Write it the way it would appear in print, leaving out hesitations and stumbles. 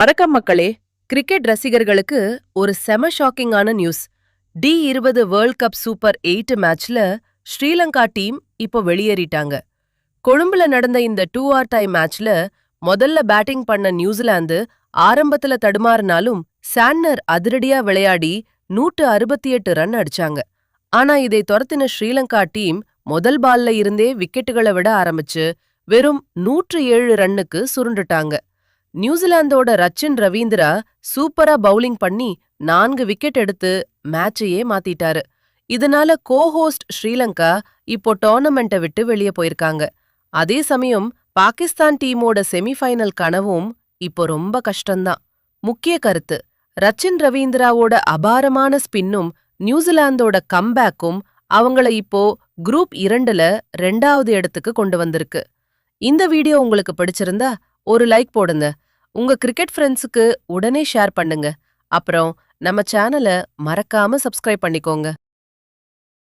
வணக்கம் மக்களே. கிரிக்கெட் ரசிகர்களுக்கு ஒரு செம ஷாக்கிங்கான நியூஸ். டி20 வேர்ல்ட் கப் சூப்பர் 8 மேட்ச்ல ஸ்ரீலங்கா டீம் இப்போ வெளியேறிட்டாங்க. கொழும்புல நடந்த இந்த 2 ஆர் டை மேட்ச்ல முதல்ல பேட்டிங் பண்ண நியூசிலாந்து ஆரம்பத்துல தடுமாறினாலும் சாண்ட்னர் அதிரடியா விளையாடி 168 ரன் அடிச்சாங்க. ஆனா இதை துரத்தின ஸ்ரீலங்கா டீம் முதல் பால்ல இருந்தே விக்கெட்டுகளை விட ஆரம்பிச்சு வெறும் 107 ரன்னுக்கு சுருண்டுட்டாங்க. நியூசிலாந்தோட ரச்சின் ரவீந்திரா சூப்பரா பவுலிங் பண்ணி 4 விக்கெட் எடுத்து மேட்சையே மாத்திட்டாரு. இதனால கோ-ஹோஸ்ட் ஸ்ரீலங்கா இப்போ டோர்னமெண்ட்டை விட்டு வெளியே போயிருக்காங்க. அதே சமயம் பாகிஸ்தான் டீமோட செமிஃபைனல் கனவும் இப்போ ரொம்ப கஷ்டம்தான். முக்கிய கருத்து, ரச்சின் ரவீந்திராவோட அபாரமான ஸ்பின்னும் நியூசிலாந்தோட கம்பேக்கும் அவங்கள இப்போ குரூப் 2ல 2வது இடத்துக்கு கொண்டு வந்திருக்கு. இந்த வீடியோ உங்களுக்கு பிடிச்சிருந்தா ஒரு லைக் போடுங்க. உங்க கிரிக்கெட் ஃப்ரெண்ட்ஸுக்கு உடனே ஷேர் பண்ணுங்க. அப்புறம் நம்ம சேனலை மறக்காம சப்ஸ்கிரைப் பண்ணிக்கோங்க.